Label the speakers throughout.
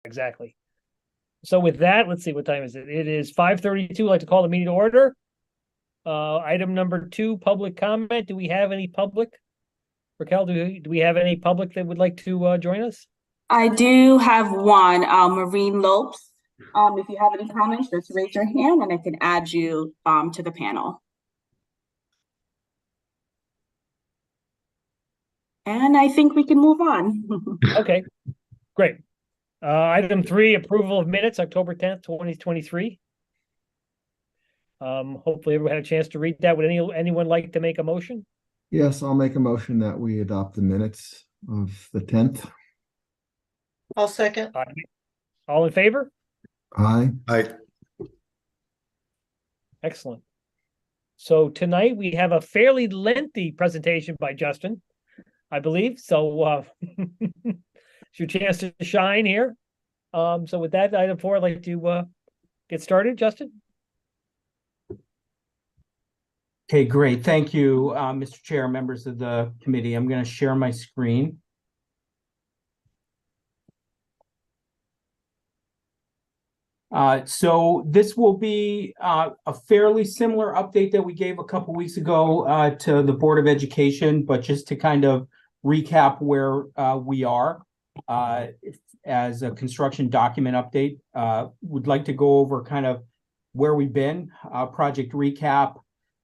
Speaker 1: Exactly. So with that, let's see, what time is it? It is 5:32. I'd like to call the meeting to order. Item number 2, public comment. Do we have any public? Raquel, do we have any public that would like to join us?
Speaker 2: I do have one, Maureen Lopes. If you have any comments, just raise your hand and I can add you to the panel. And I think we can move on.
Speaker 1: Okay, great. Item 3, approval of minutes, October 10th, 2023. Hopefully everyone had a chance to read that. Would anyone like to make a motion?
Speaker 3: Yes, I'll make a motion that we adopt the minutes of the 10th.
Speaker 4: I'll second.
Speaker 1: All in favor?
Speaker 3: Aye.
Speaker 5: Aye.
Speaker 1: Excellent. So tonight we have a fairly lengthy presentation by Justin, I believe. So it's your chance to shine here. So with that, item 4, I'd like to get started. Justin?
Speaker 6: Okay, great. Thank you, Mr. Chair, members of the committee. I'm going to share my screen. So this will be a fairly similar update that we gave a couple weeks ago to the Board of Education, but just to kind of recap where we are as a construction document update. Would like to go over kind of where we've been, project recap,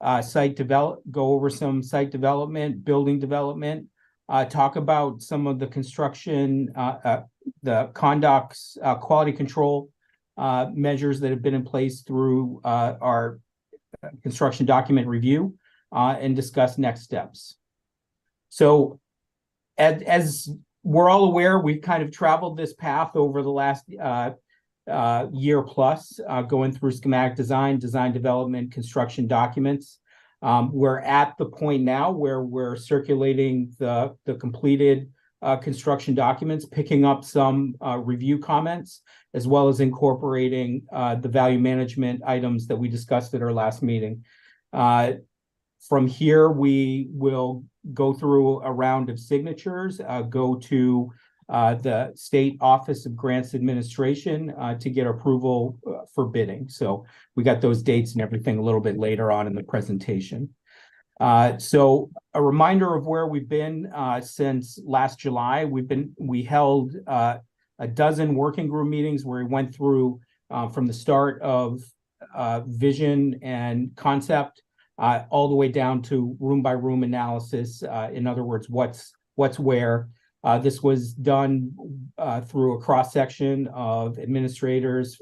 Speaker 6: go over some site development, building development, talk about some of the construction, the conducts, quality control measures that have been in place through our construction document review, and discuss next steps. So as we're all aware, we've kind of traveled this path over the last year plus, going through schematic design development, construction documents. We're at the point now where we're circulating the completed construction documents, picking up some review comments, as well as incorporating the value management items that we discussed at our last meeting. From here, we will go through a round of signatures, go to the State Office of Grants Administration to get approval for bidding. So we got those dates and everything a little bit later on in the presentation. So a reminder of where we've been since last July. We held a dozen working group meetings where we went through from the start of vision and concept all the way down to room by room analysis. In other words, what's where. This was done through a cross-section of administrators,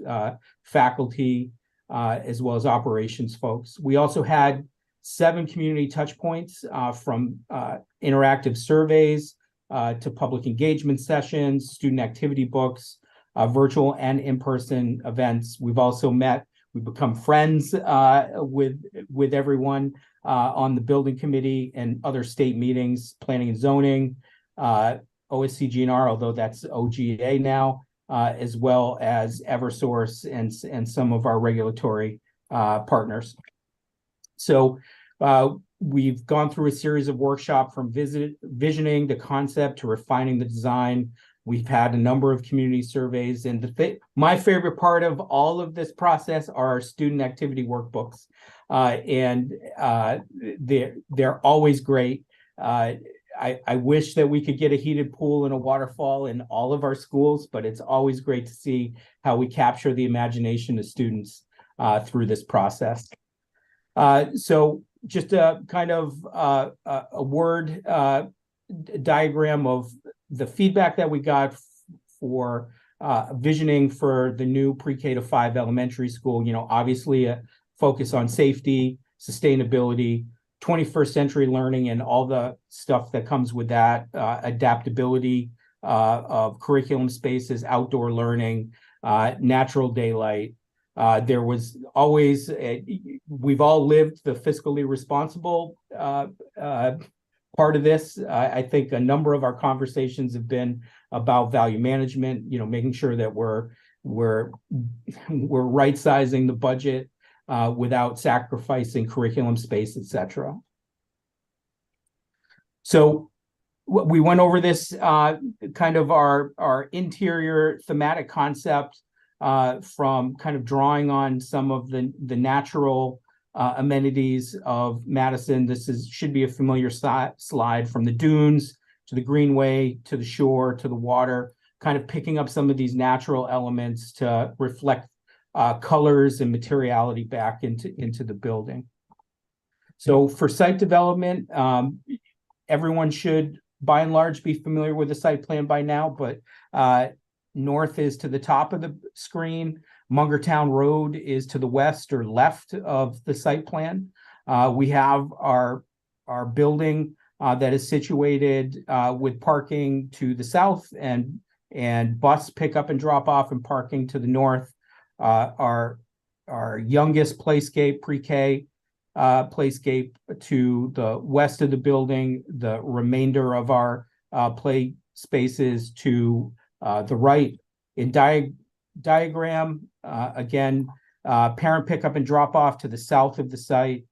Speaker 6: faculty, as well as operations folks. We also had 7 community touch points from interactive surveys to public engagement sessions, student activity books, virtual and in-person events. We've also we've become friends with everyone on the building committee and other state meetings, planning and zoning, OSCGNR, although that's OGA now, as well as Eversource and some of our regulatory partners. So we've gone through a series of workshops from visioning the concept to refining the design. We've had a number of community surveys, and my favorite part of all of this process are our student activity workbooks, and they're always great. I wish that we could get a heated pool and a waterfall in all of our schools, but it's always great to see how we capture the imagination of students through this process. So just a kind of a word diagram of the feedback that we got for visioning for the new pre-K to 5 elementary school. Obviously a focus on safety, sustainability, 21st century learning, and all the stuff that comes with that, adaptability of curriculum spaces, outdoor learning, natural daylight. There was always, we've all lived the fiscally responsible part of this. I think a number of our conversations have been about value management, making sure that we're right sizing the budget without sacrificing curriculum space, etc. So we went over this kind of our interior thematic concept from kind of drawing on some of the natural amenities of Madison. This should be a familiar slide, from the dunes to the greenway to the shore to the water, kind of picking up some of these natural elements to reflect colors and materiality back into the building. So for site development, everyone should by and large be familiar with the site plan by now, but north is to the top of the screen. Mungertown Road is to the west or left of the site plan. We have our building that is situated with parking to the south and bus pickup and drop off and parking to the north. Our youngest playscape, pre-K playscape to the west of the building, the remainder of our play spaces to the right. In diagram, again, parent pickup and drop off to the south of the site,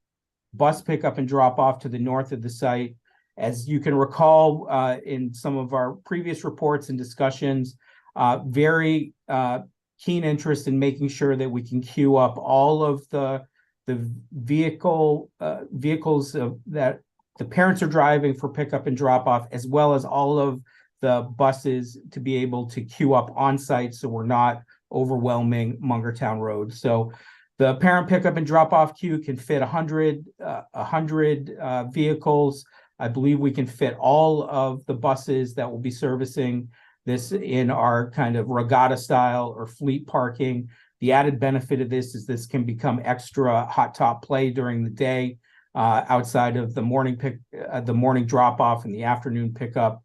Speaker 6: bus pickup and drop off to the north of the site. As you can recall, in some of our previous reports and discussions, very keen interest in making sure that we can queue up all of the vehicles that the parents are driving for pickup and drop off, as well as all of the buses to be able to queue up on site, so we're not overwhelming Mungertown Road. So the parent pickup and drop off queue can fit 100 vehicles. I believe we can fit all of the buses that will be servicing this in our kind of regatta style or fleet parking. The added benefit of this is this can become extra hot top play during the day, outside of the morning morning drop off and the afternoon pickup,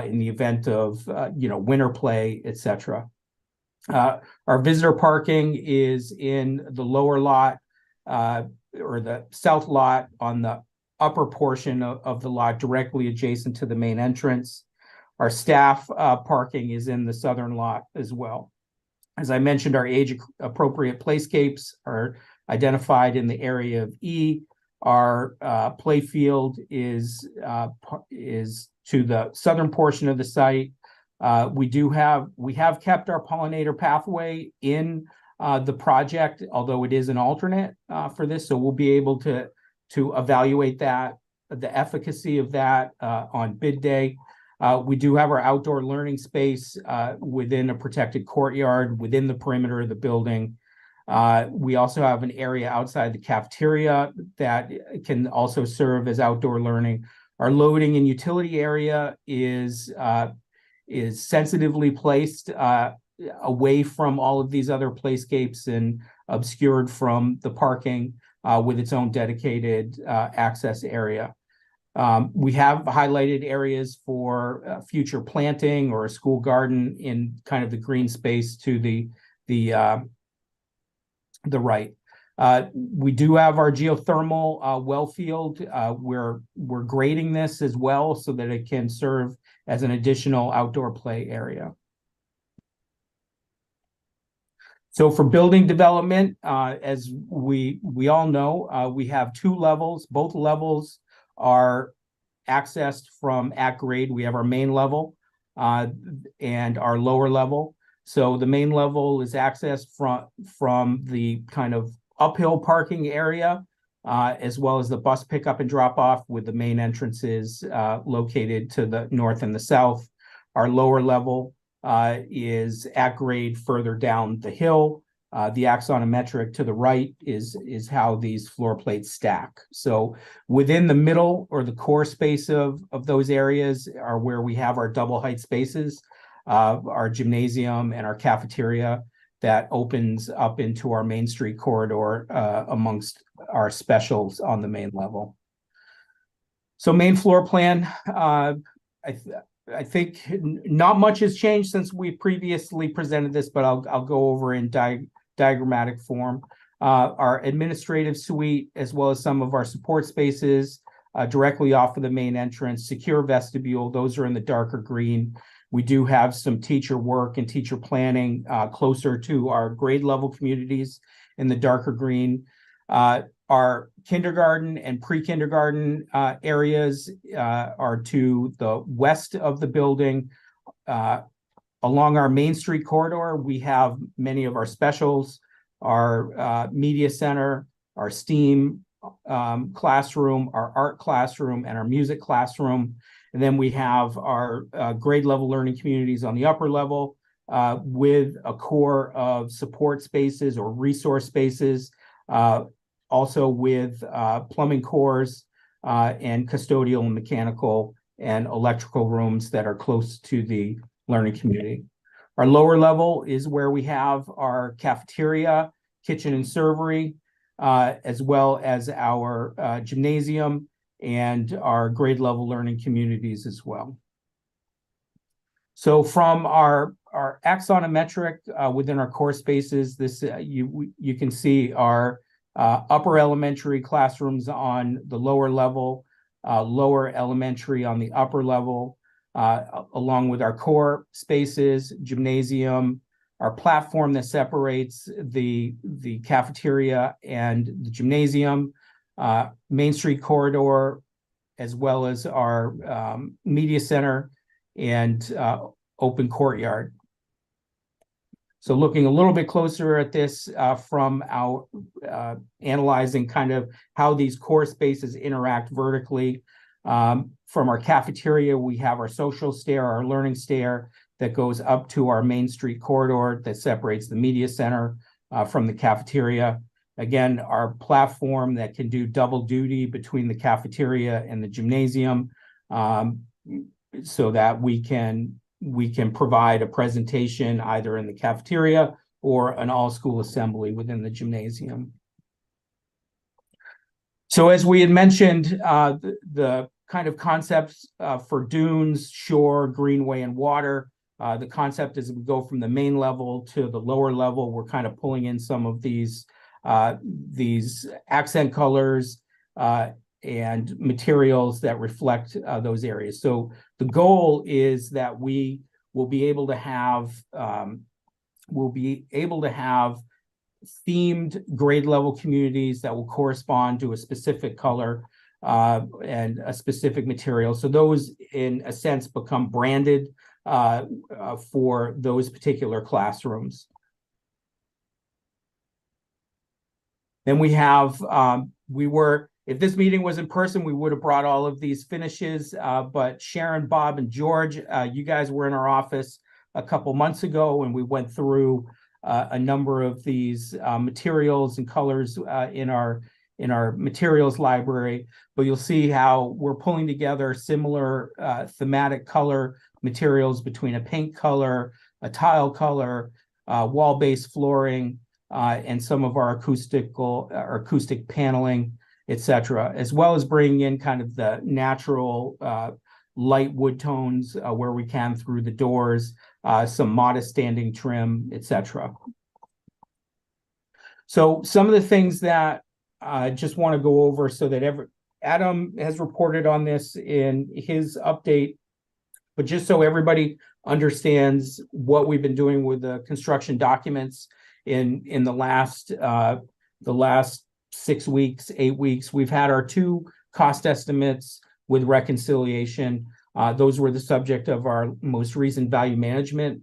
Speaker 6: in the event of winter play, etc. Our visitor parking is in the lower lot or the south lot on the upper portion of the lot, directly adjacent to the main entrance. Our staff parking is in the southern lot as well. As I mentioned, our age-appropriate playscapes are identified in the area of E. Our play field is to the southern portion of the site. We have kept our pollinator pathway in the project, although it is an alternate for this, so we'll be able to evaluate that, the efficacy of that on bid day. We do have our outdoor learning space within a protected courtyard within the perimeter of the building. We also have an area outside the cafeteria that can also serve as outdoor learning. Our loading and utility area is sensitively placed away from all of these other playscapes and obscured from the parking with its own dedicated access area. We have highlighted areas for future planting or a school garden in kind of the green space to the right. We do have our geothermal well field. We're grading this as well so that it can serve as an additional outdoor play area. So for building development, as we all know, we have two levels. Both levels are accessed from at grade. We have our main level and our lower level. So the main level is accessed from the kind of uphill parking area, as well as the bus pickup and drop off, with the main entrances located to the north and the south. Our lower level is at grade further down the hill. The axonometric to the right is how these floor plates stack. So within the middle or the core space of those areas are where we have our double height spaces, our gymnasium and our cafeteria that opens up into our Main Street corridor amongst our specials on the main level. So main floor plan, I think not much has changed since we previously presented this, but I'll go over in diagrammatic form. Our administrative suite, as well as some of our support spaces directly off of the main entrance, secure vestibule, those are in the darker green. We do have some teacher work and teacher planning closer to our grade level communities in the darker green. Our Our kindergarten and pre-kindergarten areas are to the west of the building. Along our Main Street corridor, we have many of our specials, our media center, our STEAM classroom, our art classroom, and our music classroom. And then we have our grade level learning communities on the upper level with a core of support spaces or resource spaces, also with plumbing cores and custodial and mechanical and electrical rooms that are close to the learning community. Our lower level is where we have our cafeteria, kitchen and servery, as well as our gymnasium and our grade level learning communities as well. So from our axonometric within our core spaces, this you can see our upper elementary classrooms on the lower level, lower elementary on the upper level, along with our core spaces, gymnasium, our platform that separates the cafeteria and the gymnasium, Main Street corridor, as well as our media center and open courtyard. So looking a little bit closer at this from our analyzing kind of how these core spaces interact vertically. From our cafeteria, we have our social stair, our learning stair that goes up to our Main Street corridor that separates the media center from the cafeteria. Again, our platform that can do double duty between the cafeteria and the gymnasium, so that we can provide a presentation either in the cafeteria or an all-school assembly within the gymnasium. So as we had mentioned, the kind of concepts for dunes, shore, greenway, and water, the concept is we go from the main level to the lower level. We're kind of pulling in some of these accent colors and materials that reflect those areas. So the goal is that we will be able to have themed grade level communities that will correspond to a specific color and a specific material. So those, in a sense, become branded for those particular classrooms. Then we have, if this meeting was in person, we would have brought all of these finishes, but Sharon, Bob, and George, you guys were in our office a couple months ago, and we went through a number of these materials and colors in our materials library. But you'll see how we're pulling together similar thematic color materials between a paint color, a tile color, wall-based flooring, and some of our acoustic paneling, etc., as well as bringing in kind of the natural light wood tones where we can through the doors, some modest standing trim, etc. So some of the things that I just want to go over so that Adam has reported on this in his update, but just so everybody understands what we've been doing with the construction documents in the last 6 weeks, 8 weeks, we've had our 2 cost estimates with reconciliation. Those were the subject of our most recent value management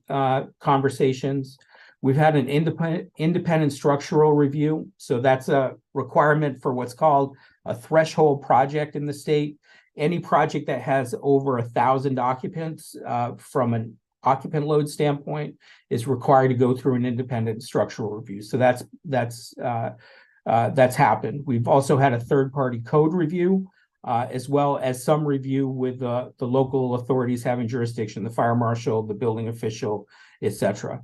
Speaker 6: conversations. We've had an independent structural review. So that's a requirement for what's called a threshold project in the state. Any project that has over 1,000 occupants from an occupant load standpoint is required to go through an independent structural review. So that's happened. We've also had a third-party code review, as well as some review with the local authorities having jurisdiction, the fire marshal, the building official, etc.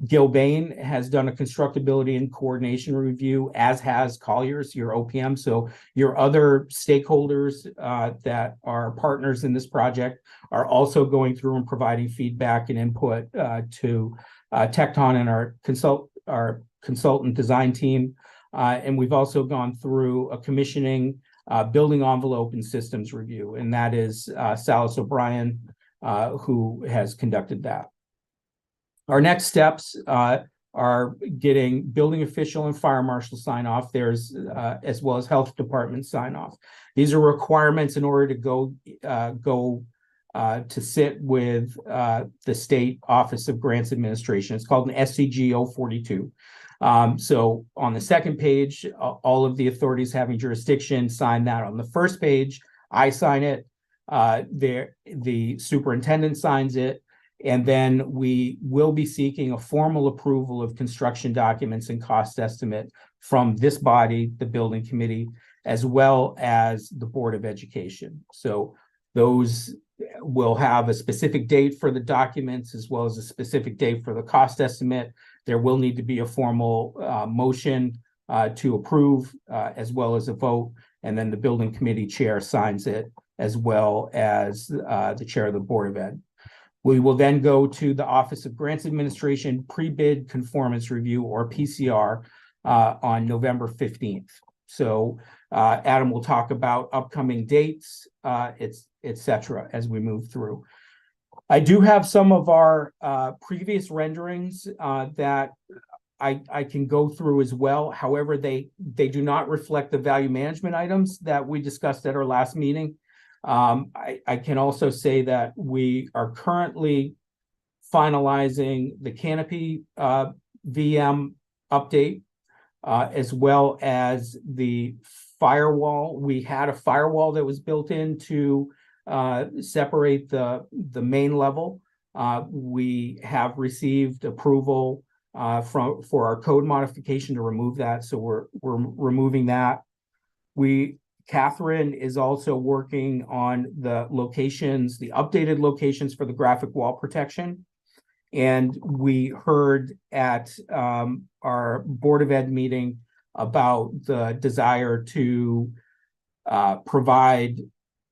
Speaker 6: Gil Bain has done a constructability and coordination review, as has Colliers, your OPM. So your other stakeholders that are partners in this project are also going through and providing feedback and input to Tecton and our consultant design team. And we've also gone through a commissioning building envelope and systems review, and that is Salas O'Brien who has conducted that. Our next steps are are getting building official and fire marshal sign off. There's as well as health department sign off. These are requirements in order to go to sit with the State Office of Grants Administration. It's called an SCG 042. So on the second page, all of the authorities having jurisdiction sign that. On the first page, I sign it. The superintendent signs it. And then we will be seeking a formal approval of construction documents and cost estimate from this body, the building committee, as well as the Board of Education. So those will have a specific date for the documents as well as a specific date for the cost estimate. There will need to be a formal motion to approve as well as a vote. And then the building committee chair signs it as well as the chair of the Board of Ed. We will then go to the Office of Grants Administration pre-bid conformance review, or PCR, on November 15th. So Adam will talk about upcoming dates, et cetera, as we move through. I do have some of our previous renderings that I can go through as well. However, they do not reflect the value management items that we discussed at our last meeting. I can also say that we are currently finalizing the canopy VM update, as well as the firewall. We had a firewall that was built in to separate the main level. We have received approval for our code modification to remove that, so we're removing that. Catherine is also working on the locations, the updated locations for the graphic wall protection. And we heard at our Board of Ed meeting about the desire to provide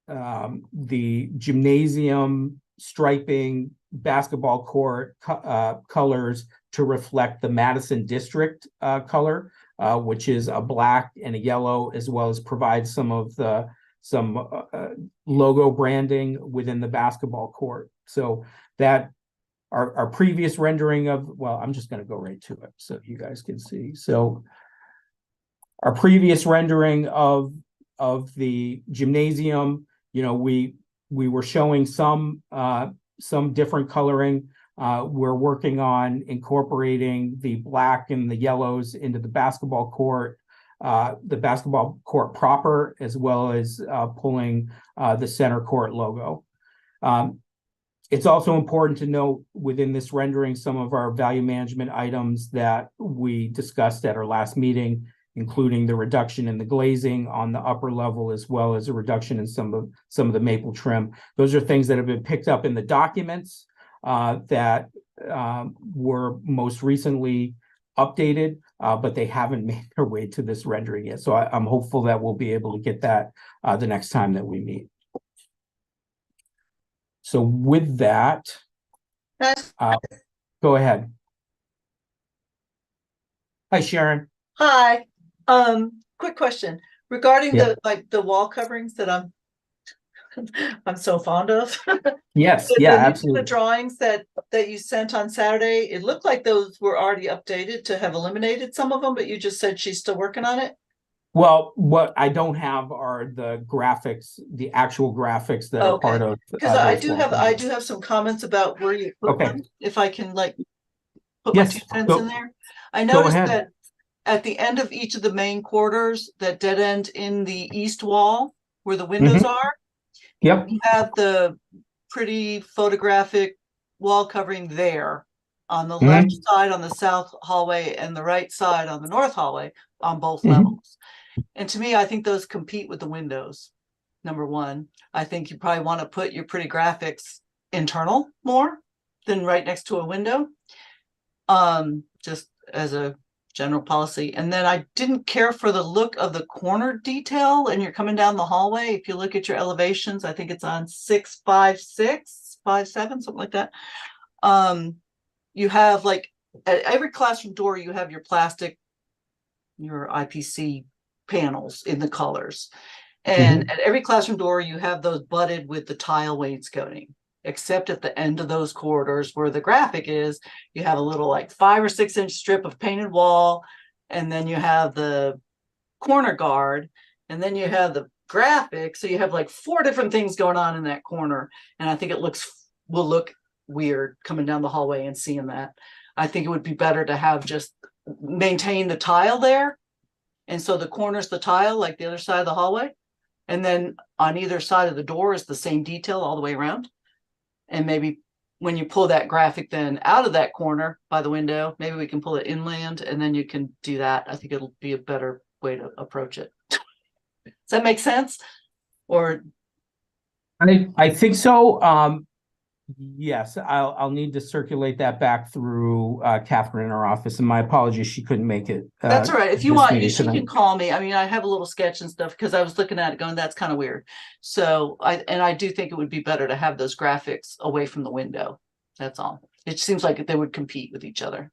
Speaker 6: the gymnasium striping, basketball court colors to reflect the Madison district color, which is a black and a yellow, as well as provide some logo branding within the basketball court. So that our previous rendering of, well, I'm just going to go right to it so you guys can see. So our previous rendering of the gymnasium, you know, we were showing some different coloring. We're working on incorporating the black and the yellows into the basketball court proper, as well as pulling the center court logo. It's also important to note within this rendering some of our value management items that we discussed at our last meeting, including the reduction in the glazing on the upper level, as well as a reduction in some of the maple trim. Those are things that have been picked up in the documents that were most recently updated, but they haven't made their way to this rendering yet. So I'm hopeful that we'll be able to get that the next time that we meet. So with that, go ahead. Hi, Sharon.
Speaker 4: Hi. Quick question regarding the wall coverings that I'm so fond of.
Speaker 6: Yes, absolutely.
Speaker 4: The drawings that you sent on Saturday, it looked like those were already updated to have eliminated some of them, but you just said she's still working on it.
Speaker 6: Well, what I don't have are the graphics, the actual graphics that are part of.
Speaker 4: Because I do have some comments about where you put them. If I can put my 2 cents in there. I noticed that at the end of each of the main quarters, that dead end in the east wall where the windows are.
Speaker 6: Yep.
Speaker 4: You have the pretty photographic wall covering there on the left side on the south hallway and the right side on the north hallway on both levels. And to me, I think those compete with the windows. Number one, I think you probably want to put your pretty graphics internal more than right next to a window. Just as a general policy. And then I didn't care for the look of the corner detail, and you're coming down the hallway. If you look at your elevations, I think it's on 656, 57, something like that. You have at every classroom door, you have your plastic, your IPC panels in the colors. And at every classroom door, you have those butted with the tile wainscoting. except at the end of those corridors where the graphic is, you have a little like 5 or 6 inch strip of painted wall, and then you have the corner guard, and then you have the graphic. So you have like 4 different things going on in that corner. And I think it will look weird coming down the hallway and seeing that. I think it would be better to have just maintain the tile there. And so the corner's the tile, like the other side of the hallway. And then on either side of the door is the same detail all the way around. And maybe when you pull that graphic then out of that corner by the window, maybe we can pull it inland and then you can do that. I think it'll be a better way to approach it. Does that make sense? Or
Speaker 6: I think so. Yes, I'll need to circulate that back through Catherine in our office, and my apologies, she couldn't make it.
Speaker 4: that's all right. If you
Speaker 6: this
Speaker 4: want,
Speaker 6: meeting
Speaker 4: she can
Speaker 6: tonight.
Speaker 4: call me. I mean, I have a little sketch and stuff because I was looking at it going, that's kind of weird. So I do think it would be better to have those graphics away from the window. That's all. It seems like they would compete with each other.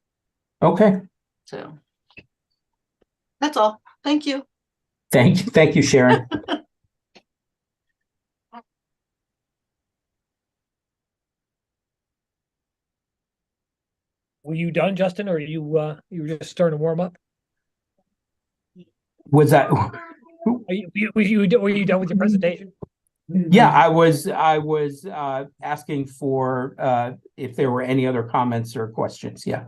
Speaker 6: Okay,
Speaker 4: So that's all. Thank you.
Speaker 6: thank you, Sharon.
Speaker 1: Were you done, Justin, or you were just starting to warm up?
Speaker 6: Was that?
Speaker 1: Were you done with your presentation?
Speaker 6: Yeah, I was asking for if there were any other comments or questions. Yeah.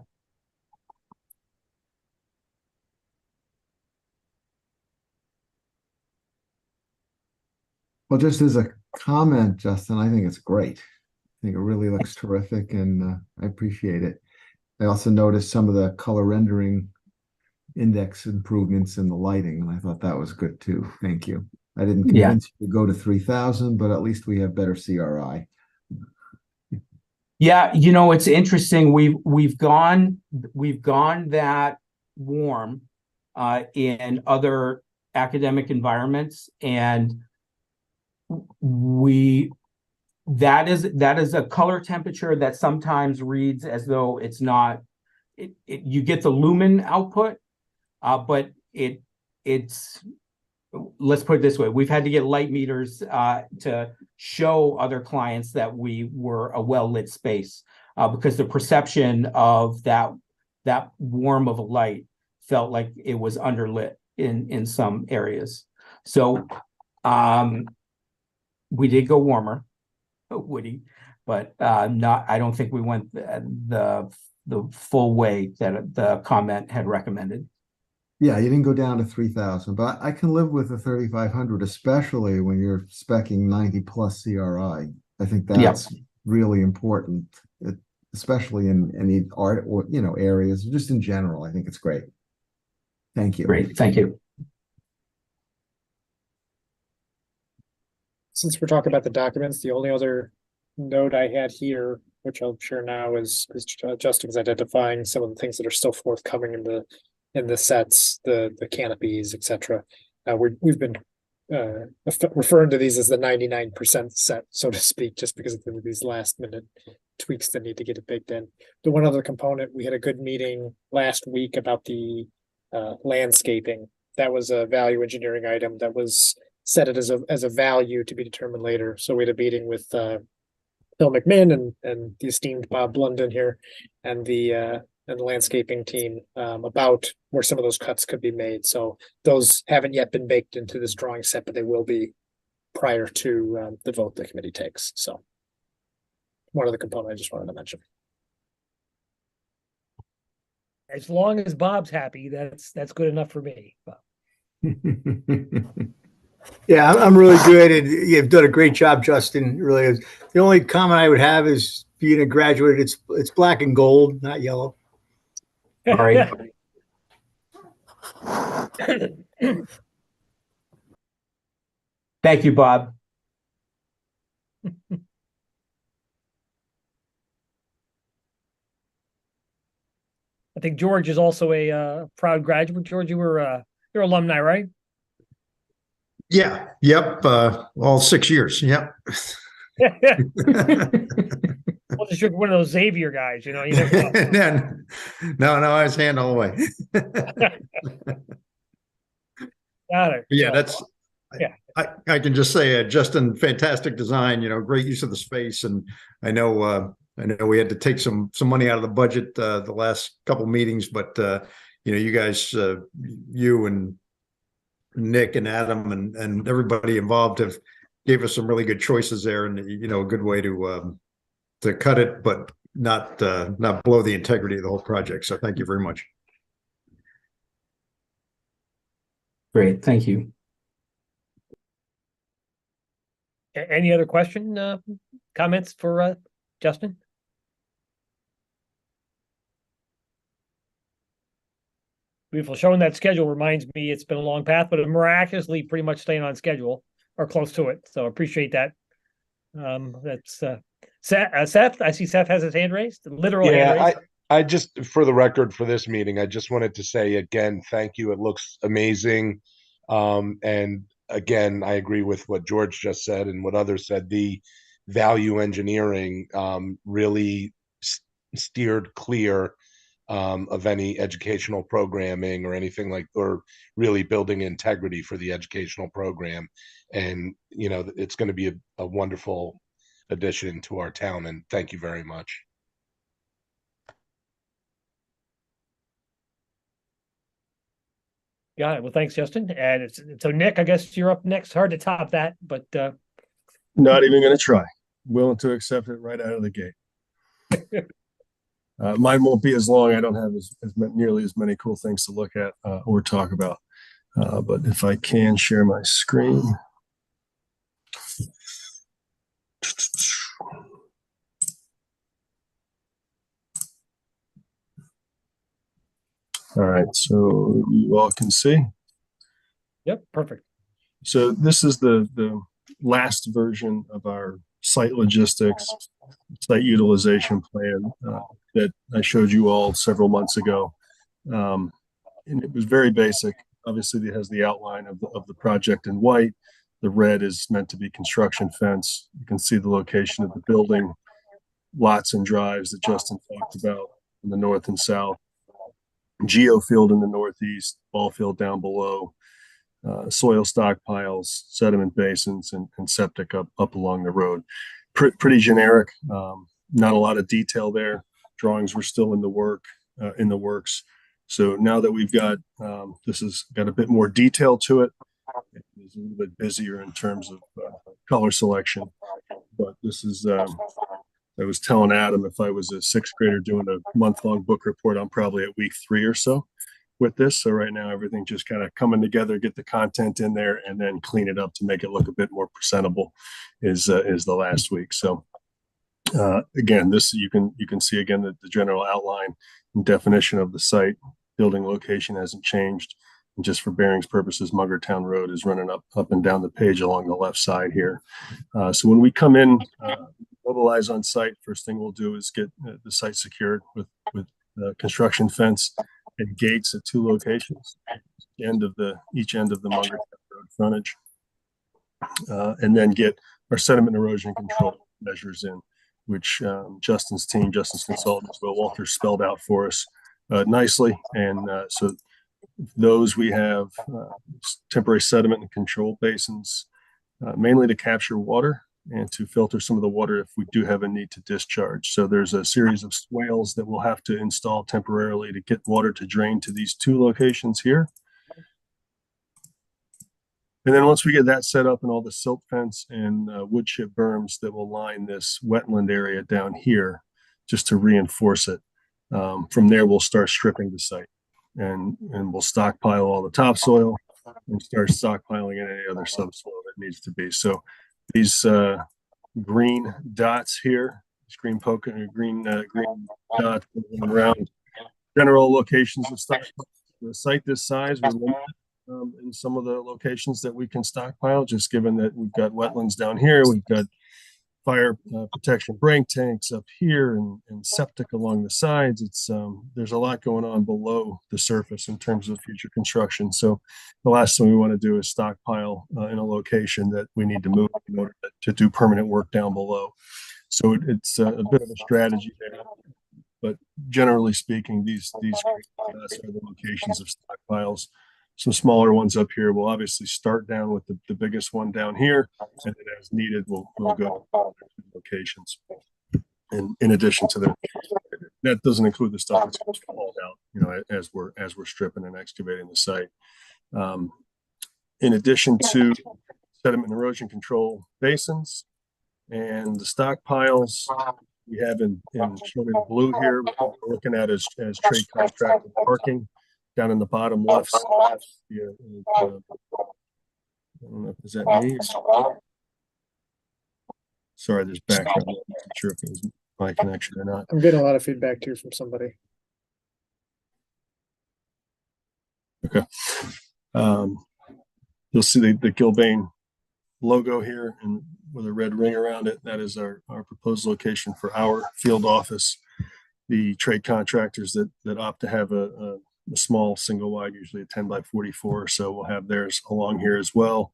Speaker 3: Well, just as a comment, Justin, I think it's great. I think it really looks terrific, and I appreciate it. I also noticed some of the color rendering index improvements in the lighting, and I thought that was good too. Thank you. I didn't
Speaker 6: Yeah.
Speaker 3: convince you to go to 3,000, but at least we have better CRI.
Speaker 6: Yeah, it's interesting. We've gone that warm in other academic environments, and that is a color temperature that sometimes reads as though it's not. You get the lumen output, but it's. Let's put it this way: we've had to get light meters to show other clients that we were a well-lit space because the perception of that warm of a light felt like it was underlit in some areas. So we did go warmer, Woody, but not. I don't think we went the full way that the comment had recommended.
Speaker 3: Yeah, you didn't go down to 3,000, but I can live with the 3,500, especially when you're speccing 90 plus CRI. I think that's really important, especially in any art or areas, just in general. I think it's great. Thank you.
Speaker 6: Great, thank you.
Speaker 5: Since we're talking about the documents, the only other note I had here, which I'll share now, is Justin's identifying some of the things that are still forthcoming in the sets, the canopies, etc. We've been referring to these as the 99% set, so to speak, just because of these last minute tweaks that need to get it baked in. The one other component, we had a good meeting last week about the landscaping. That was a value engineering item that was set it as a value to be determined later. So we had a meeting with Phil McMinn and the esteemed Bob Blunden here and the landscaping team about where some of those cuts could be made. So those haven't yet been baked into this drawing set, but they will be prior to the vote the committee takes. So one of the components I just wanted to mention.
Speaker 1: As long as Bob's happy, that's good enough for me.
Speaker 7: Yeah, I'm really good, and you've done a great job, Justin. It really is. The only comment I would have is being a graduate, it's black and gold, not yellow.
Speaker 6: All right. Thank you, Bob.
Speaker 1: I think George is also a proud graduate. George, you're alumni, right?
Speaker 8: Yeah. Yep. All 6 years. Yep.
Speaker 1: Well, just one of those Xavier guys, you never know.
Speaker 8: No, I was hand all the way.
Speaker 1: Got it.
Speaker 8: Yeah, I can just say, Justin, fantastic design, great use of the space. And I know we had to take some money out of the budget, the last couple meetings, but, you guys, you and Nick and Adam and everybody involved gave us some really good choices there, and, a good way to cut it, but not blow the integrity of the whole project. So thank you very much.
Speaker 6: Great, thank you.
Speaker 1: Any other comments for Justin? Beautiful. Showing that schedule reminds me it's been a long path, but miraculously pretty much staying on schedule or close to it. So appreciate that. That's Seth. I see Seth has his hand raised. Literal hand raised.
Speaker 9: I just, for the record, for this meeting, I just wanted to say again, thank you. It looks amazing. And again, I agree with what George just said and what others said. The value engineering really steered clear of any educational programming or anything or really building integrity for the educational program. And, it's going to be a wonderful addition to our town. And thank you very much.
Speaker 1: Got it. Well, thanks, Justin. And so Nick, I guess you're up next. Hard to top that, but
Speaker 10: not even going to try. Willing to accept it right out of the gate. Mine won't be as long. I don't have nearly as many cool things to look at or talk about. But if I can share my screen. All right, so you all can see.
Speaker 1: Yep, perfect.
Speaker 10: So this is the last version of our site logistics, site utilization plan that I showed you all several months ago. And it was very basic. Obviously, it has the outline of the project in white. The red is meant to be construction fence. You can see the location of the building, lots and drives that Justin talked about in the north and south. Geofield in the northeast, ball field down below, soil stockpiles, sediment basins, and septic up along the road. Pretty generic, not a lot of detail there. Drawings were still in the works. So now that we've got, this has got a bit more detail to it. It's a little bit busier in terms of color selection, but this is, I was telling Adam, if I was a sixth grader doing a month-long book report, I'm probably at week 3 or so with this. So right now, everything just kind of coming together, get the content in there, and then clean it up to make it look a bit more presentable is the last week. So again, this you can see again the general outline and definition of the site. Building location hasn't changed. And just for bearings purposes, Muggertown Road is running up and down the page along the left side here. So when we come in, mobilize on site, first thing we'll do is get the site secured with construction fence and gates at 2 locations, each end of the Muggertown Road frontage, and then get our sediment erosion control measures in, which Justin's consultants, Will Walter, spelled out for us nicely. And so those we have temporary sediment and control basins, mainly to capture water and to filter some of the water if we do have a need to discharge. So there's a series of swales that we'll have to install temporarily to get water to drain to these 2 locations here. And then once we get that set up and all the silt fence and wood chip berms that will line this wetland area down here, just to reinforce it. From there, we'll start stripping the site and we'll stockpile all the topsoil and start stockpiling any other subsoil that needs to be. So these green dots here, this green dot around general locations of stockpile. The site this size, we're limited in some of the locations that we can stockpile, just given that we've got wetlands down here, we've got fire protection break tanks up here and septic along the sides. It's there's a lot going on below the surface in terms of future construction. So the last thing we want to do is stockpile in a location that we need to move in order to do permanent work down below. So it's a bit of a strategy there. But generally speaking, these are the locations of stockpiles. some smaller ones up here. We'll obviously start down with the biggest one down here, and then as needed, we'll go to locations. And in addition to that doesn't include the stuff that's going to fall out, you know, as we're stripping and excavating the site. In addition to sediment and erosion control basins and the stockpiles, we have in shown in blue here, what we're looking at as trade contractor parking down in the bottom left side. I don't know if is that me. Sorry, there's background. I'm not sure if it was my connection or not.
Speaker 5: I'm getting a lot of feedback too from somebody.
Speaker 10: Okay. You'll see the Gilbane logo here and with a red ring around it. That is our proposed location for our field office. The trade contractors that opt to have a small single wide, usually a 10 by 44 or so, will have theirs along here as well.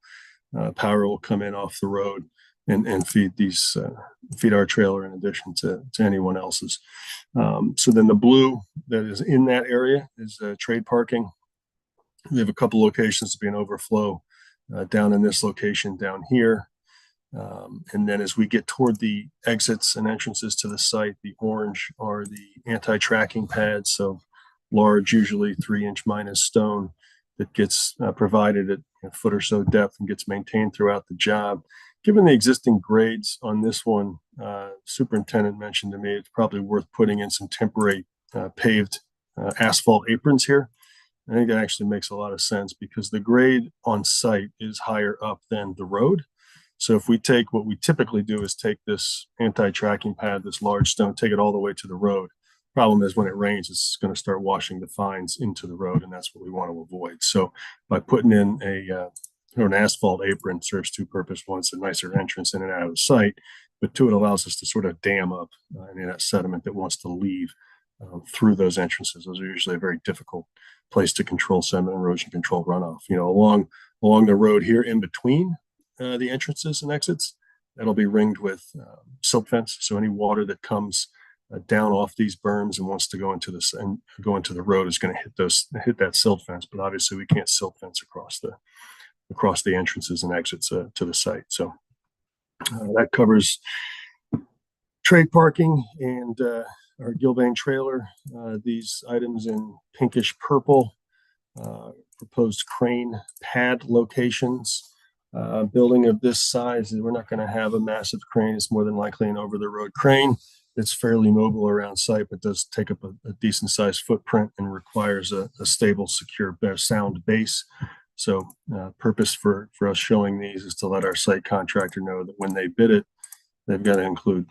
Speaker 10: Power will come in off the road and feed feed our trailer in addition to anyone else's. So then the blue that is in that area is trade parking. We have a couple locations to be an overflow down in this location down here. And then as we get toward the exits and entrances to the site, the orange are the anti-tracking pads. So large, usually 3-inch minus stone that gets provided at a foot or so depth and gets maintained throughout the job. Given the existing grades on this one, superintendent mentioned to me, it's probably worth putting in some temporary paved asphalt aprons here. I think that actually makes a lot of sense because the grade on site is higher up than the road. So if we take what we typically do is take this anti-tracking pad, this large stone, take it all the way to the road. Problem is when it rains, it's going to start washing the fines into the road, and that's what we want to avoid. So by putting in an asphalt apron, serves two purposes. One, it's a nicer entrance in and out of the site, but two, it allows us to sort of dam up any of that sediment that wants to leave through those entrances. Those are usually a very difficult place to control sediment erosion control runoff. You know, along the road here in between the entrances and exits, that'll be ringed with silt fence. So any water that comes down off these berms and wants to go into the road is going to hit that silt fence. But obviously, we can't silt fence across the entrances and exits to the site. So that covers trade parking and our Gilbane trailer. These items in pinkish purple, proposed crane pad locations. Building of this size, we're not going to have a massive crane. It's more than likely an over-the-road crane. It's fairly mobile around site, but does take up a decent sized footprint and requires a stable, secure, sound base. So purpose for us showing these is to let our site contractor know that when they bid it, they've got to include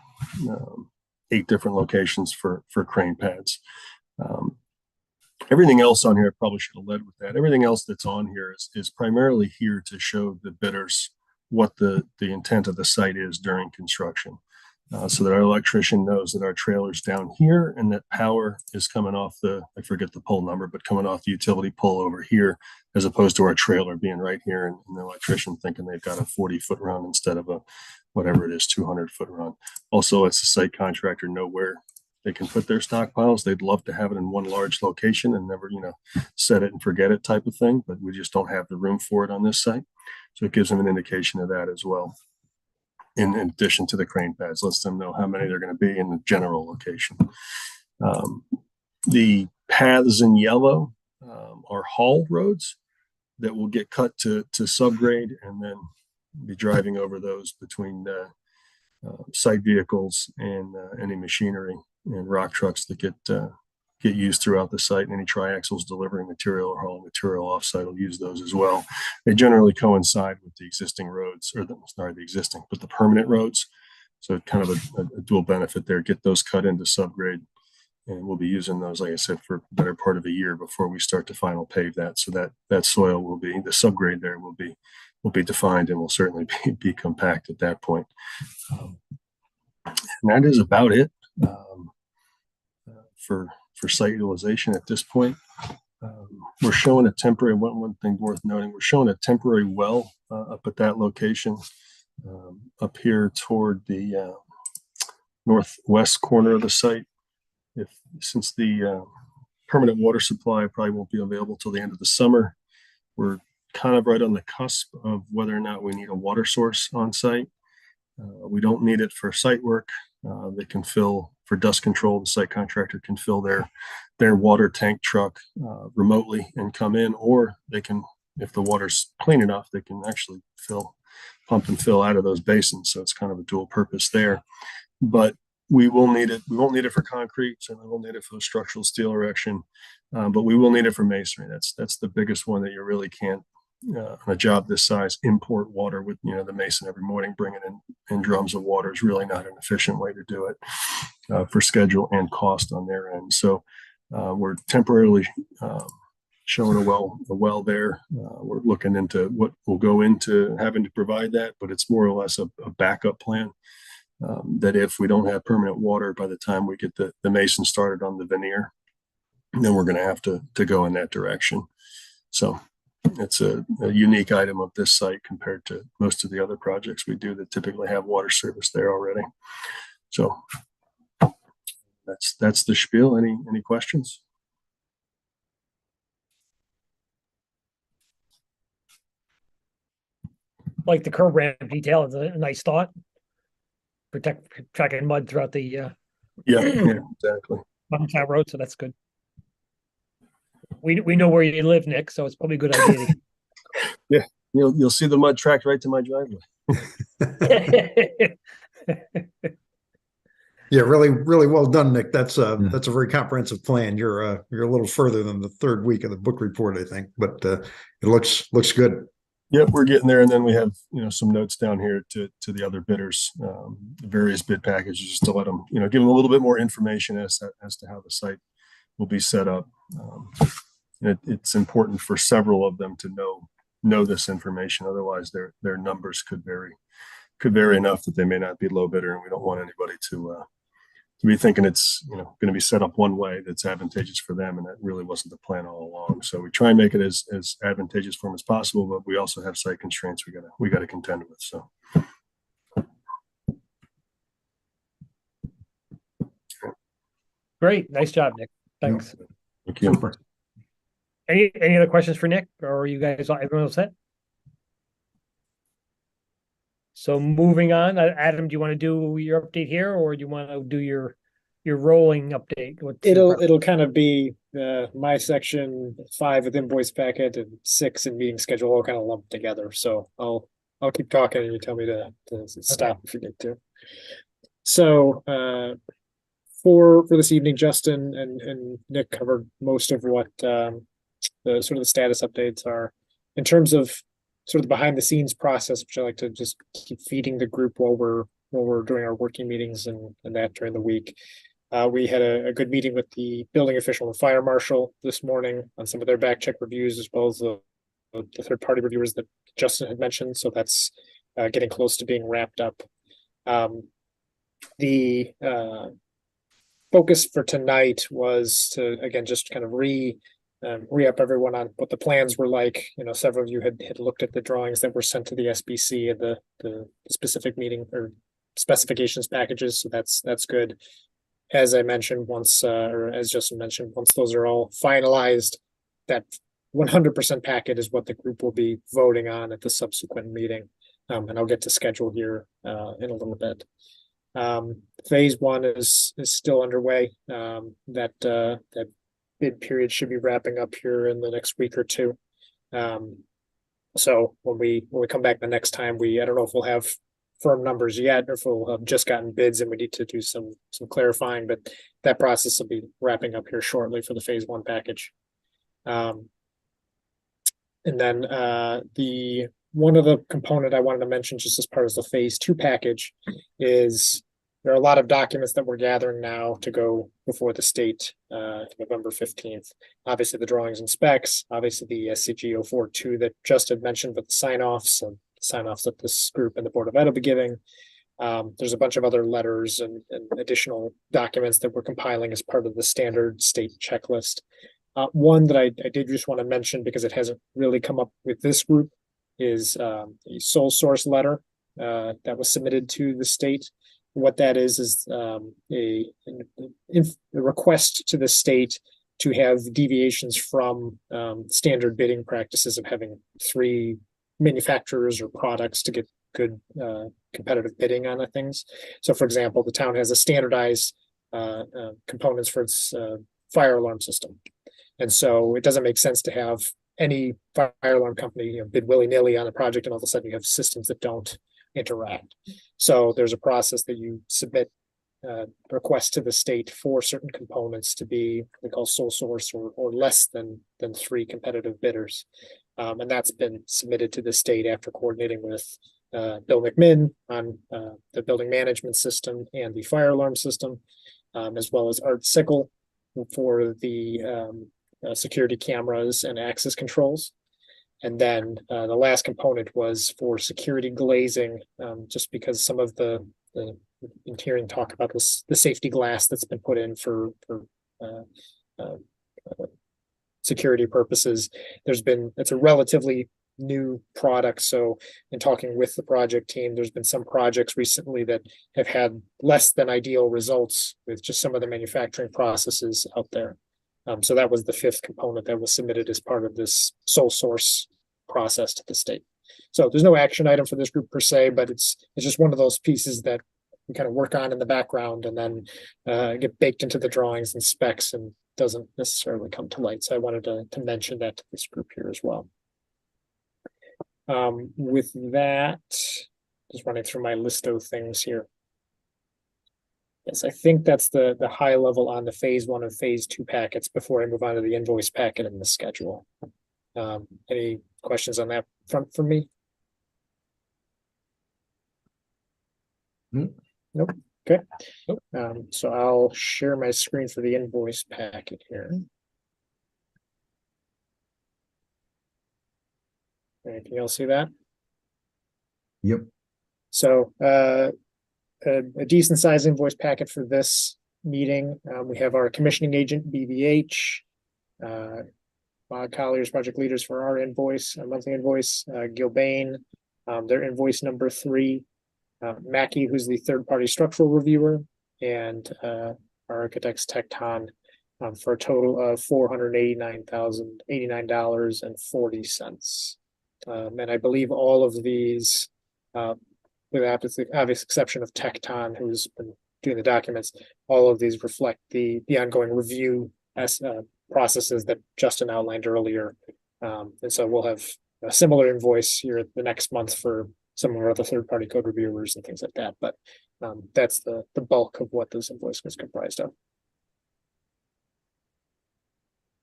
Speaker 10: 8 different locations for crane pads. Everything else on here, I probably should have led with that. Everything else that's on here is primarily here to show the bidders what the intent of the site is during construction. So that our electrician knows that our trailer's down here and that power is coming off I forget the pole number, but coming off the utility pole over here, as opposed to our trailer being right here and the electrician thinking they've got a 40-foot run instead of a, whatever it is, 200-foot run. Also, lets the site contractor know where they can put their stockpiles. They'd love to have it in one large location and never, set it and forget it type of thing, but we just don't have the room for it on this site. So it gives them an indication of that as well. In addition to the crane pads, lets them know how many they're going to be in the general location. The paths in yellow are haul roads that will get cut to subgrade and then be driving over those between site vehicles and any machinery and rock trucks that get used throughout the site. And any triaxles delivering material or hauling material offsite will use those as well. They generally coincide with the existing roads, or the permanent roads. So kind of a dual benefit there. Get those cut into subgrade, and we'll be using those, like I said, for the better part of a year before we start to final pave that. So that soil will be, the subgrade there will be defined and will certainly be compact at that point. And that is about it for site utilization at this point. We're showing a temporary, one thing worth noting, we're showing a temporary well up at that location up here toward the northwest corner of the site. Since the permanent water supply probably won't be available till the end of the summer, we're kind of right on the cusp of whether or not we need a water source on site. We don't need it for site work. They can fill for dust control. The site contractor can fill their water tank truck remotely and come in, or they can, if the water's clean enough, they can actually pump and fill out of those basins. So it's kind of a dual purpose there. But we will need it. We won't need it for concrete. Certainly we'll need it for the structural steel erection, but we will need it for masonry. That's the biggest one that you really can't, on a job this size, import water with, the mason every morning, bringing in drums of water is really not an efficient way to do it for schedule and cost on their end. So we're temporarily showing a well there. We're looking into what will go into having to provide that, but it's more or less a backup plan. That if we don't have permanent water by the time we get the mason started on the veneer, then we're going to have to go in that direction. So it's a unique item of this site compared to most of the other projects we do that typically have water service there already. So that's the spiel. Any questions?
Speaker 1: Like the curb ramp detail is a nice thought. Tracking mud throughout the
Speaker 10: Yeah, exactly.
Speaker 1: Town road, so that's good. We know where you live, Nick, so it's probably a good idea.
Speaker 10: Yeah, you'll see the mud tracked right to my driveway.
Speaker 8: Yeah, really, really well done, Nick. That's a very comprehensive plan. You're a little further than the third week of the book report, I think, but it looks good.
Speaker 10: Yep, we're getting there, and then we have some notes down here to the other bidders, the various bid packages, just to let them give them a little bit more information as to how the site will be set up. It's important for several of them to know this information, otherwise their numbers could vary enough that they may not be low bidder, and we don't want anybody to be thinking it's going to be set up one way that's advantageous for them, and that really wasn't the plan all along. So we try and make it as advantageous for them as possible, but we also have site constraints we gotta contend with. So
Speaker 1: Great, nice job, Nick. Thanks.
Speaker 10: thank you.
Speaker 8: Super.
Speaker 1: Any other questions for Nick, or are you guys everyone all set? So moving on, Adam, do you want to do your update here, or do you want to do your rolling update?
Speaker 5: It'll kind of be my section 5 with invoice packet and 6 and meeting schedule all kind of lumped together. So I'll keep talking and you tell me to stop if you need to. So for this evening, Justin and Nick covered most of what the sort of the status updates are in terms of sort of the behind the scenes process, which I like to just keep feeding the group while we're doing our working meetings and that during the week. We had a good meeting with the building official and fire marshal this morning on some of their back check reviews, as well as the third party reviewers that Justin had mentioned. So that's getting close to being wrapped up. The focus for tonight was to, again, just kind of re-up everyone on what the plans were like. Several of you had looked at the drawings that were sent to the SBC and the specific meeting or specifications packages. So that's good. As I mentioned or as Justin mentioned, once those are all finalized, that 100% packet is what the group will be voting on at the subsequent meeting. And I'll get to schedule here in a little bit. Phase 1 is still underway. That bid period should be wrapping up here in the next week or two. So when we come back the next time, I don't know if we'll have firm numbers yet, or if we'll have just gotten bids and we need to do some clarifying, but that process will be wrapping up here shortly for the phase 1 package. And then the one other component I wanted to mention just as part of the phase 2 package is there are a lot of documents that we're gathering now to go before the state November 15th. Obviously the drawings and specs, obviously the SCG 042 that just had mentioned, but the sign-offs that this group and the Board of Ed will be giving. There's a bunch of other letters and additional documents that we're compiling as part of the standard state checklist. One that I did just want to mention because it hasn't really come up with this group is a sole source letter that was submitted to the state. What that is a request to the state to have deviations from standard bidding practices of having 3 manufacturers or products to get good competitive bidding on the things. So for example, the town has a standardized components for its fire alarm system. And so it doesn't make sense to have any fire alarm company bid willy-nilly on a project and all of a sudden you have systems that don't interact. So there's a process that you submit requests to the state for certain components to be we call sole source or less than 3 competitive bidders. And that's been submitted to the state after coordinating with Bill McMinn on the building management system and the fire alarm system, as well as Art Sickle for the security cameras and access controls. And then the last component was for security glazing, just because some of the in hearing talk about this, the safety glass that's been put in for security purposes. It's a relatively new product. So in talking with the project team, there's been some projects recently that have had less than ideal results with just some of the manufacturing processes out there. So that was the 5th component that was submitted as part of this sole source process to the state. So there's no action item for this group per se, but it's just one of those pieces that we kind of work on in the background and then get baked into the drawings and specs and doesn't necessarily come to light. So I wanted to mention that to this group here as well. With that, just running through my list of things here. Yes, I think that's the high level on the phase 1 and phase 2 packets before I move on to the invoice packet and the schedule. Any questions on that front from me? Nope. Okay. So I'll share my screen for the invoice packet here. Can you all see that?
Speaker 3: Yep.
Speaker 5: So a decent sized invoice packet for this meeting. We have our commissioning agent, BVH, Bob Collier's project leaders for our invoice, our monthly invoice, Gilbane, their invoice number 3, Mackey, who's the third-party structural reviewer, and our architect's Tecton, for a total of $489,089.40. And I believe all of these, without the obvious exception of Tecton, who's been doing the documents, all of these reflect the ongoing review as processes that Justin outlined earlier. And so we'll have a similar invoice here the next month for some of our other third-party code reviewers and things like that. But that's the bulk of what this invoice is comprised of.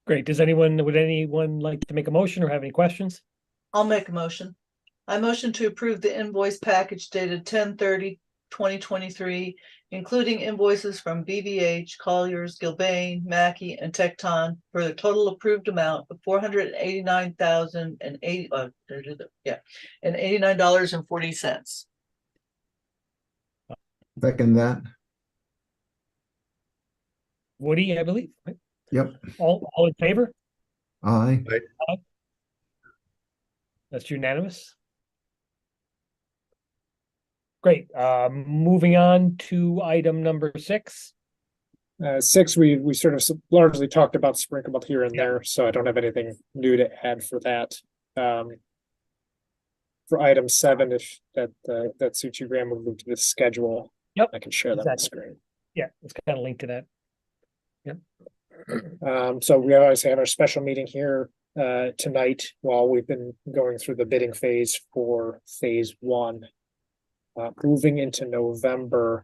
Speaker 1: Great. Would anyone like to make a motion or have any questions?
Speaker 4: I'll make a motion. I motion to approve the invoice package dated 10/30/2023, including invoices from BVH, Colliers, Gilbane, Mackey, and Tecton for the total approved amount of $489,080.40.
Speaker 3: Second that.
Speaker 1: Woody, I believe. Right?
Speaker 3: Yep.
Speaker 1: All in favor?
Speaker 3: Aye.
Speaker 1: That's unanimous. Great. Moving on to item number 6.
Speaker 5: 6, we sort of largely talked about sprinkled here and there, so I don't have anything new to add for that. For item 7, if that suits you, Graham, we'll move to the schedule.
Speaker 1: Yep.
Speaker 5: I can share that on the
Speaker 1: Exactly.
Speaker 5: screen.
Speaker 1: Yeah, it's kind of linked to that. Yep.
Speaker 5: So we always have our special meeting here tonight while we've been going through the bidding phase for phase 1. Moving into November,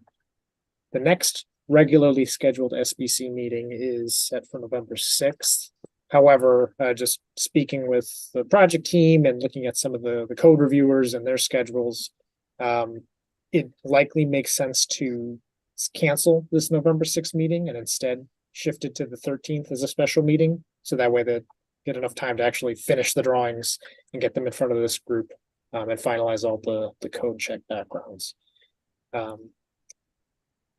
Speaker 5: the next regularly scheduled SBC meeting is set for November 6th. However, just speaking with the project team and looking at some of the code reviewers and their schedules, it likely makes sense to cancel this November 6th meeting and instead shift it to the 13th as a special meeting. So that way they get enough time to actually finish the drawings and get them in front of this group and finalize all the code check backgrounds.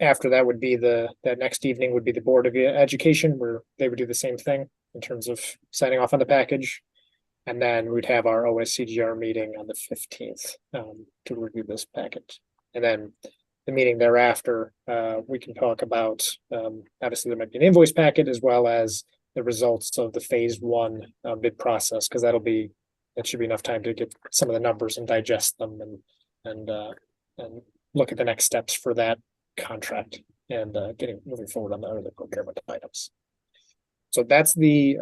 Speaker 5: After that would be that next evening would be the Board of Education, where they would do the same thing in terms of signing off on the package. And then we'd have our OSCGR meeting on the 15th to review this package. And then the meeting thereafter, we can talk about, obviously there might be an invoice packet as well as the results of the phase one bid process, because that should be enough time to get some of the numbers and digest them and look at the next steps for that contract and moving forward on the other procurement items. So that's the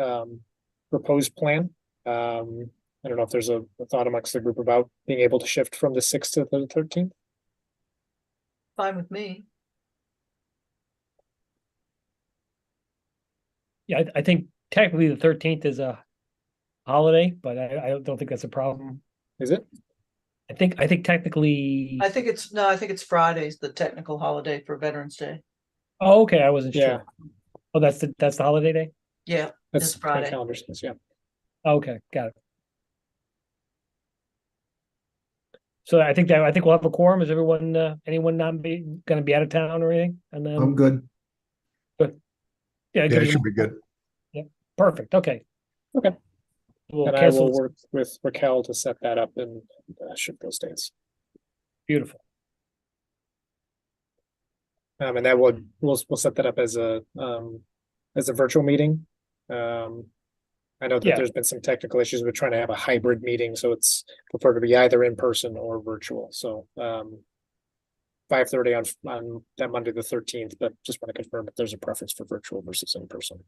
Speaker 5: proposed plan. I don't know if there's a thought amongst the group about being able to shift from the 6th to the 13th.
Speaker 4: Fine with me.
Speaker 1: Yeah, I think technically the 13th is a holiday, but I don't think that's a problem.
Speaker 5: Is it?
Speaker 1: I think technically.
Speaker 4: I think it's Friday's the technical holiday for Veterans Day.
Speaker 1: Oh, okay, I wasn't
Speaker 5: Yeah.
Speaker 1: sure. Oh, that's the holiday day?
Speaker 4: Yeah,
Speaker 5: That's
Speaker 4: it's Friday.
Speaker 5: calendar says, yeah.
Speaker 1: Okay, got it. So I think we'll have a quorum. Is everyone, anyone gonna be out of town or anything? And then
Speaker 3: I'm good.
Speaker 1: yeah,
Speaker 8: Yeah,
Speaker 1: good.
Speaker 8: it should be good.
Speaker 1: Perfect. Okay.
Speaker 5: Okay.
Speaker 1: We'll
Speaker 5: And I
Speaker 1: cancel.
Speaker 5: will work with Raquel to set that up and ship those dates.
Speaker 1: Beautiful.
Speaker 5: And that we'll set that up as a virtual meeting. I know that
Speaker 1: Yeah.
Speaker 5: there's been some technical issues with trying to have a hybrid meeting, so it's preferred to be either in person or virtual. So 5:30 on that Monday, the 13th, but just want to confirm if there's a preference for virtual versus in person.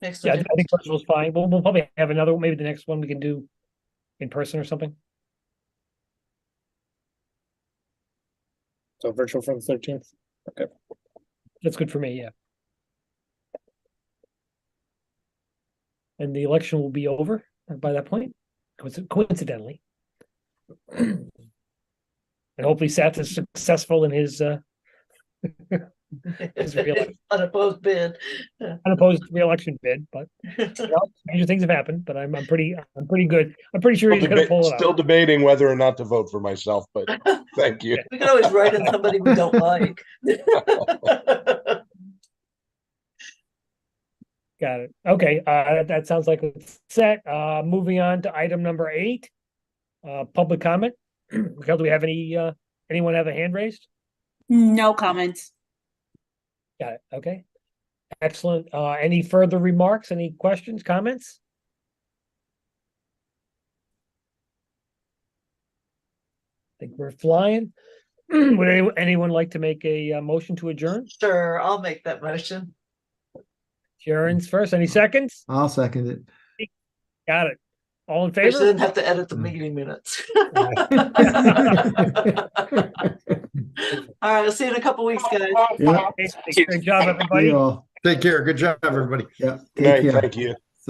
Speaker 4: Makes no
Speaker 1: Yeah, I
Speaker 4: difference.
Speaker 1: think virtual's fine. We'll probably have another, maybe the next one we can do in person or something.
Speaker 5: So virtual from the 13th. Okay.
Speaker 1: That's good for me, yeah. And the election will be over by that point, coincidentally. And hopefully Seth is successful in his re-election.
Speaker 4: Unopposed bid.
Speaker 1: unopposed re-election bid, but major things have happened, but I'm pretty good. I'm pretty sure he's gonna pull it
Speaker 9: Still
Speaker 1: out.
Speaker 9: debating whether or not to vote for myself, but thank you.
Speaker 4: We can always write in somebody we don't like.
Speaker 1: Got it. Okay, that sounds like it's set. Moving on to item number 8. Public comment. Raquel, do we have anyone have a hand raised?
Speaker 2: No comments.
Speaker 1: Got it. Okay. Excellent. Any further remarks? Any questions, comments? I think we're flying. Would anyone like to make a motion to adjourn?
Speaker 4: Sure, I'll make that motion.
Speaker 1: Sharon's first. Any seconds?
Speaker 3: I'll second it.
Speaker 1: Got it. All in
Speaker 4: I
Speaker 1: favor?
Speaker 4: shouldn't have to edit the meeting minutes. All right, I'll see you in a couple weeks, guys.
Speaker 3: Yeah.
Speaker 1: Great job, everybody.
Speaker 3: You all.
Speaker 8: Take care. Good job, everybody.
Speaker 3: Yeah.
Speaker 9: Good
Speaker 3: Take
Speaker 9: night,
Speaker 3: care.
Speaker 9: thank you.